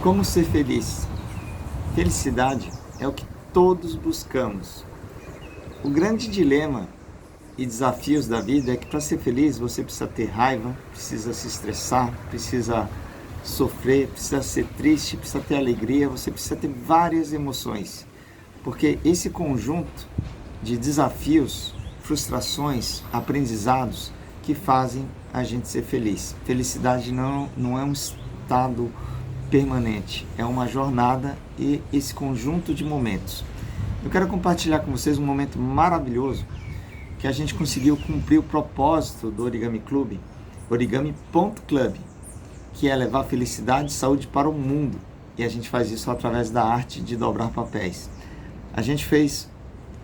Como ser feliz? Felicidade é o que todos buscamos. O grande dilema e desafios da vida é que para ser feliz você precisa ter raiva, precisa se estressar, precisa sofrer, precisa ser triste, precisa ter alegria, você precisa ter várias emoções. Porque esse conjunto de desafios, frustrações, aprendizados que fazem a gente ser feliz. Felicidade não é um estado permanente, é uma jornada e esse conjunto de momentos. Eu quero compartilhar com vocês um momento maravilhoso que a gente conseguiu cumprir o propósito do Origami Club, origami.club, que é levar felicidade e saúde para o mundo. E a gente faz isso através da arte de dobrar papéis. A gente fez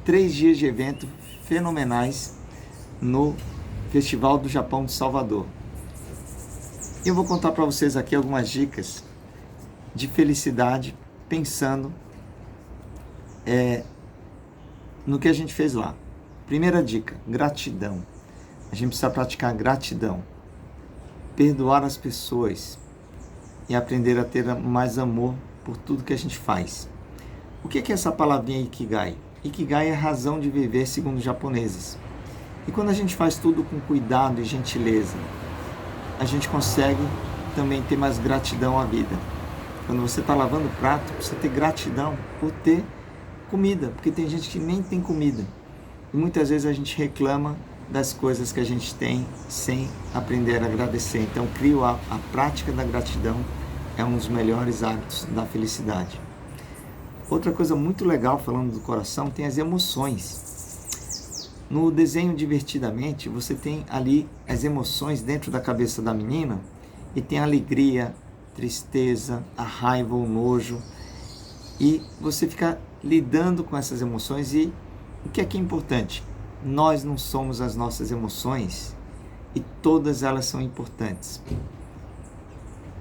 3 dias de evento fenomenais no Festival do Japão de Salvador. Eu vou contar para vocês aqui algumas dicas de felicidade, pensando no que a gente fez lá. Primeira dica, gratidão. A gente precisa praticar gratidão, perdoar as pessoas e aprender a ter mais amor por tudo que a gente faz. O que é essa palavrinha Ikigai? Ikigai é razão de viver segundo os japoneses. E quando a gente faz tudo com cuidado e gentileza, a gente consegue também ter mais gratidão à vida. Quando você está lavando o prato, precisa ter gratidão por ter comida, porque tem gente que nem tem comida. E muitas vezes a gente reclama das coisas que a gente tem sem aprender a agradecer. Então, a prática da gratidão é um dos melhores hábitos da felicidade. Outra coisa muito legal, falando do coração, tem as emoções. No desenho Divertidamente, você tem ali as emoções dentro da cabeça da menina e tem a alegria, tristeza, a raiva, o nojo, e você fica lidando com essas emoções. E o que é importante? Nós não somos as nossas emoções e todas elas são importantes.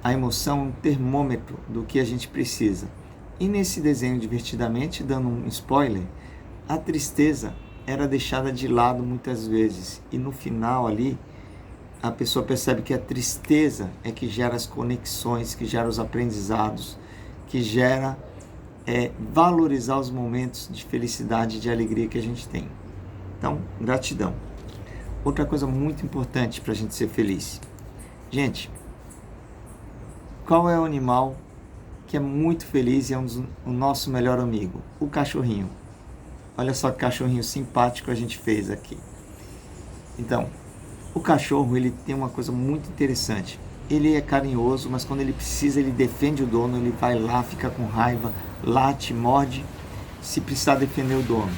A emoção é um termômetro do que a gente precisa. E nesse desenho Divertidamente, dando um spoiler, a tristeza era deixada de lado muitas vezes, e no final ali a pessoa percebe que a tristeza é que gera as conexões, que gera os aprendizados, que gera valorizar os momentos de felicidade e de alegria que a gente tem. Então, gratidão. Outra coisa muito importante para a gente ser feliz. Gente, qual é o animal que é muito feliz e é o nosso melhor amigo? O cachorrinho. Olha só que cachorrinho simpático a gente fez aqui. Então, o cachorro, ele tem uma coisa muito interessante. Ele é carinhoso, mas quando ele precisa, ele defende o dono, ele vai lá, fica com raiva, late, morde, se precisar defender o dono.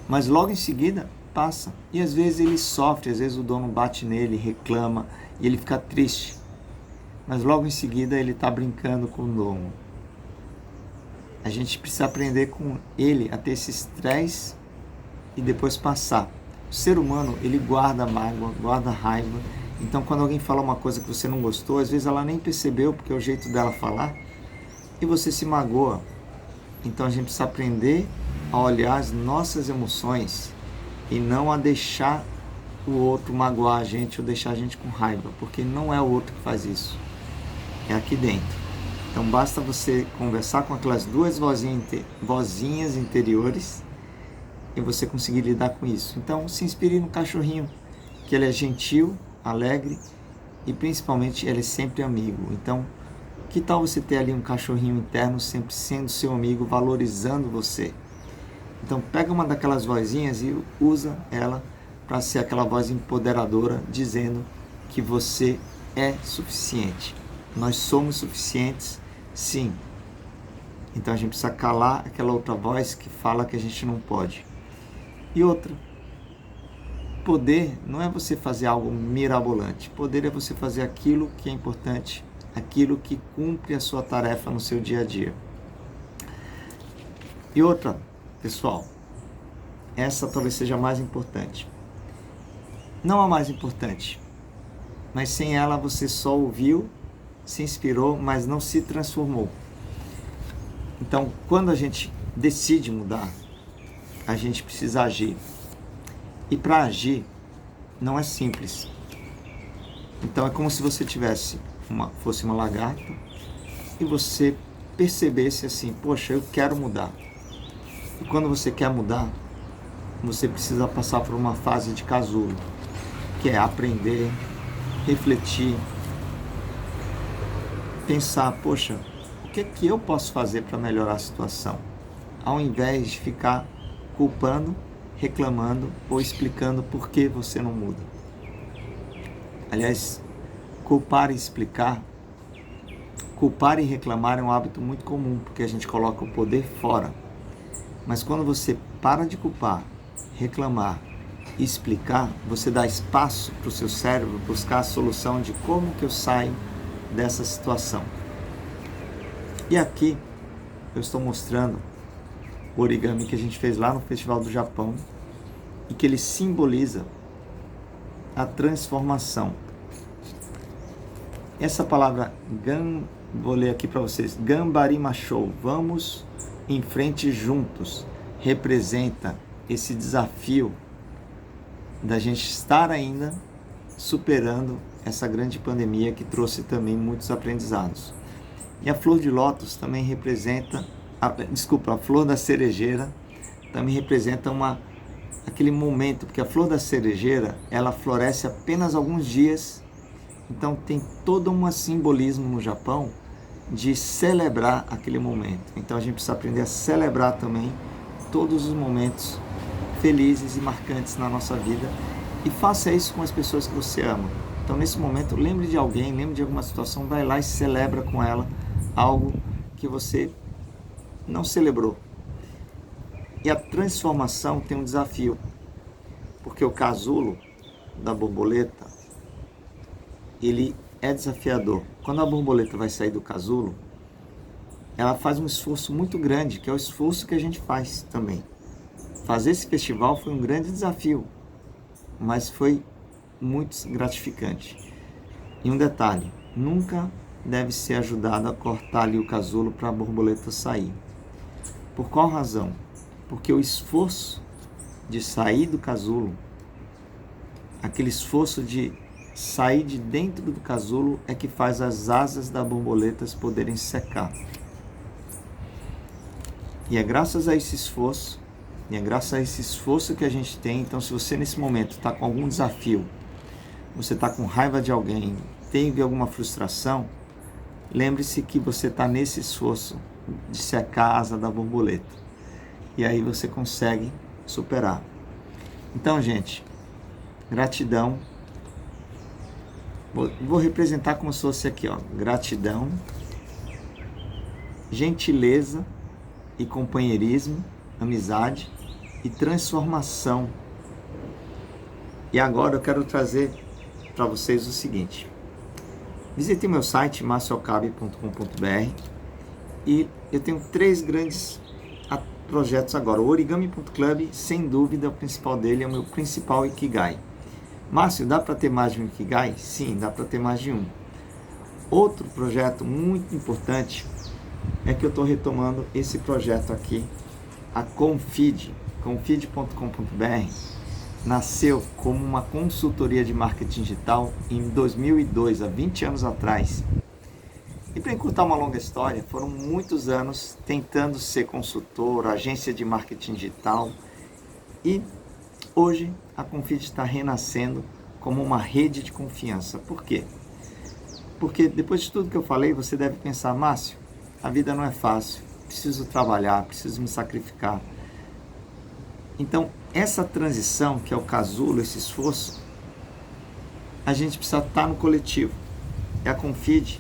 Mas logo em seguida, passa. E às vezes ele sofre, às vezes o dono bate nele, reclama, e ele fica triste. Mas logo em seguida ele está brincando com o dono. A gente precisa aprender com ele a ter esse estresse e depois passar. O ser humano, ele guarda mágoa, guarda raiva. Então, quando alguém fala uma coisa que você não gostou, às vezes ela nem percebeu, porque é o jeito dela falar, e você se magoa. Então, a gente precisa aprender a olhar as nossas emoções e não a deixar o outro magoar a gente ou deixar a gente com raiva, porque não é o outro que faz isso, é aqui dentro. Então, basta você conversar com aquelas 2 vozinhas interiores e você conseguir lidar com isso. Então, se inspire no cachorrinho, que ele é gentil, alegre e principalmente ele é sempre amigo. Então, que tal você ter ali um cachorrinho interno sempre sendo seu amigo, valorizando você? Então, pega uma daquelas vozinhas e usa ela para ser aquela voz empoderadora, dizendo que você é suficiente. Nós somos suficientes, sim. Então, a gente precisa calar aquela outra voz que fala que a gente não pode. E outra, poder não é você fazer algo mirabolante. Poder é você fazer aquilo que é importante, aquilo que cumpre a sua tarefa no seu dia a dia. E outra, pessoal, essa talvez seja a mais importante. Não a mais importante, mas sem ela você só ouviu, se inspirou, mas não se transformou. Então, quando a gente decide mudar, a gente precisa agir. E para agir, não é simples. Então é como se você fosse uma lagarta e você percebesse assim, poxa, eu quero mudar. E quando você quer mudar, você precisa passar por uma fase de casulo, que é aprender, refletir, pensar, poxa, o que é que eu posso fazer para melhorar a situação? Ao invés de ficar culpando, reclamando ou explicando por que você não muda. Aliás, culpar e reclamar é um hábito muito comum, porque a gente coloca o poder fora. Mas quando você para de culpar, reclamar e explicar, você dá espaço para o seu cérebro buscar a solução de como que eu saio dessa situação. E aqui eu estou mostrando o origami que a gente fez lá no Festival do Japão e que ele simboliza a transformação. Essa palavra vou ler aqui para vocês, Gambarimashou, vamos em frente juntos, representa esse desafio da gente estar ainda superando essa grande pandemia que trouxe também muitos aprendizados. E a flor de lótus também representa, a flor da cerejeira também representa aquele momento, porque a flor da cerejeira, ela floresce apenas alguns dias, então tem todo um simbolismo no Japão de celebrar aquele momento. Então a gente precisa aprender a celebrar também todos os momentos felizes e marcantes na nossa vida e faça isso com as pessoas que você ama. Então nesse momento, lembre de alguém, lembre de alguma situação, vai lá e celebra com ela algo que você não celebrou. E a transformação tem um desafio, porque o casulo da borboleta, ele é desafiador. Quando a borboleta vai sair do casulo, ela faz um esforço muito grande, que é o esforço que a gente faz também. Fazer esse festival foi um grande desafio, mas foi muito gratificante. E um detalhe, nunca deve ser ajudado a cortar ali o casulo para a borboleta sair. Por qual razão? Porque o esforço de sair do casulo, aquele esforço de sair de dentro do casulo é que faz as asas das borboletas poderem secar. E é graças a esse esforço, que a gente tem. Então, se você nesse momento está com algum desafio, você está com raiva de alguém, teve alguma frustração, lembre-se que você está nesse esforço de secar a asa da borboleta. E aí você consegue superar. Então, gente, gratidão. Vou representar como se fosse aqui, ó, gratidão, gentileza e companheirismo, amizade e transformação. E agora eu quero trazer para vocês o seguinte. Visite meu site, marciocabe.com.br, e eu tenho 3 grandes projetos agora. O Origami.club, sem dúvida, o principal dele é o meu principal Ikigai. Márcio, dá para ter mais de um Ikigai? Sim, dá para ter mais de um. Outro projeto muito importante é que eu estou retomando esse projeto aqui, a Confid, confid.com.br, nasceu como uma consultoria de marketing digital em 2002, há 20 anos atrás. E para encurtar uma longa história, foram muitos anos tentando ser consultor, agência de marketing digital, e hoje a Confid está renascendo como uma rede de confiança. Por quê? Porque depois de tudo que eu falei, você deve pensar, Márcio, a vida não é fácil, preciso trabalhar, preciso me sacrificar. Então, essa transição, que é o casulo, esse esforço, a gente precisa estar no coletivo. E a Confid,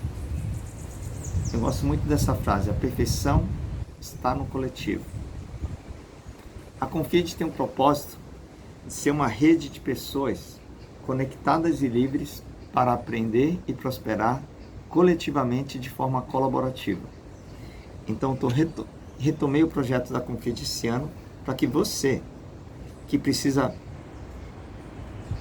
eu gosto muito dessa frase, a perfeição está no coletivo. A Confid tem um propósito de ser uma rede de pessoas conectadas e livres para aprender e prosperar coletivamente de forma colaborativa. Então, retomei o projeto da Confid esse ano para que você, que precisa,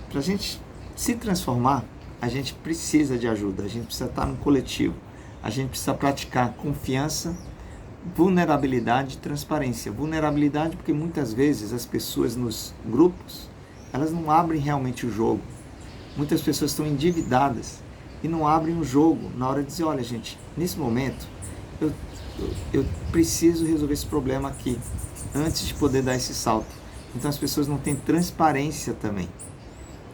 para a gente se transformar, a gente precisa de ajuda, a gente precisa estar no coletivo, a gente precisa praticar confiança, vulnerabilidade e transparência. Vulnerabilidade porque muitas vezes as pessoas nos grupos, elas não abrem realmente o jogo. Muitas pessoas estão endividadas e não abrem o jogo na hora de dizer, olha gente, nesse momento eu, eu preciso resolver esse problema aqui, antes de poder dar esse salto. Então as pessoas não têm transparência também.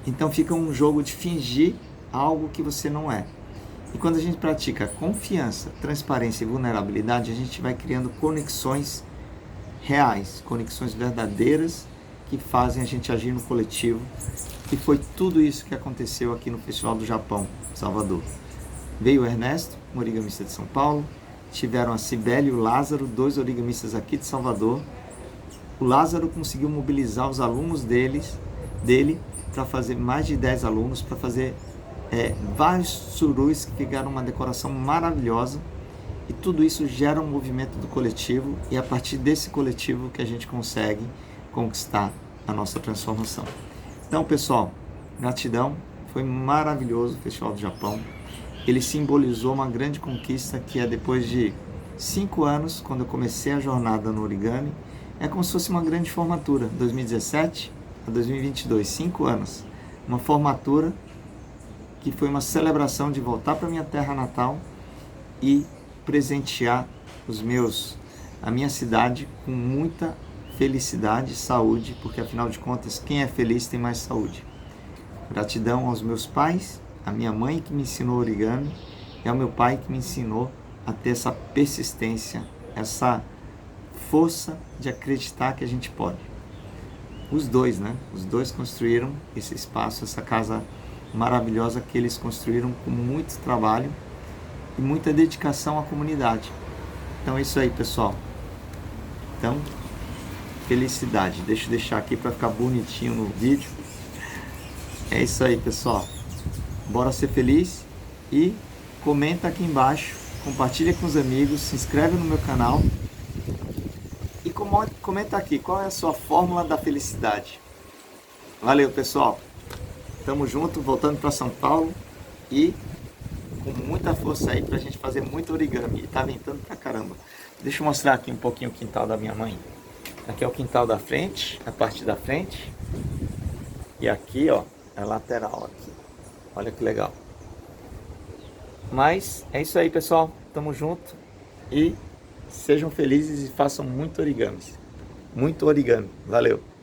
Então fica um jogo de fingir algo que você não é. E quando a gente pratica confiança, transparência e vulnerabilidade, a gente vai criando conexões reais, conexões verdadeiras que fazem a gente agir no coletivo. E foi tudo isso que aconteceu aqui no Festival do Japão, Salvador. Veio o Ernesto, um origamista de São Paulo, tiveram a Cibele e o Lázaro, 2 origamistas aqui de Salvador. O Lázaro conseguiu mobilizar os alunos dele para fazer mais de 10 alunos, para fazer vários surus que ficaram uma decoração maravilhosa. E tudo isso gera um movimento do coletivo, e é a partir desse coletivo que a gente consegue conquistar a nossa transformação. Então, pessoal, gratidão, foi maravilhoso o Festival do Japão. Ele simbolizou uma grande conquista, que é depois de 5 anos, quando eu comecei a jornada no origami, é como se fosse uma grande formatura, 2017 a 2022, 5 anos. Uma formatura que foi uma celebração de voltar para minha terra natal e presentear a minha cidade com muita felicidade e saúde, porque afinal de contas, quem é feliz tem mais saúde. Gratidão aos meus pais, à minha mãe que me ensinou origami e ao meu pai que me ensinou a ter essa persistência, essa força de acreditar que a gente pode. Os dois, né? Os dois construíram esse espaço, essa casa maravilhosa que eles construíram com muito trabalho e muita dedicação à comunidade. Então é isso aí, pessoal. Então, felicidade. Deixa eu deixar aqui para ficar bonitinho no vídeo. É isso aí, pessoal. Bora ser feliz e comenta aqui embaixo, compartilha com os amigos, se inscreve no meu canal e comenta aqui qual é a sua fórmula da felicidade. Valeu, pessoal. Tamo junto, voltando para São Paulo e com muita força aí pra gente fazer muito origami. E tá ventando pra caramba. Deixa eu mostrar aqui um pouquinho o quintal da minha mãe. Aqui é o quintal da frente, a parte da frente. E aqui, ó, é a lateral aqui. Olha que legal. Mas é isso aí, pessoal. Tamo junto e sejam felizes e façam muito origami. Muito origami. Valeu!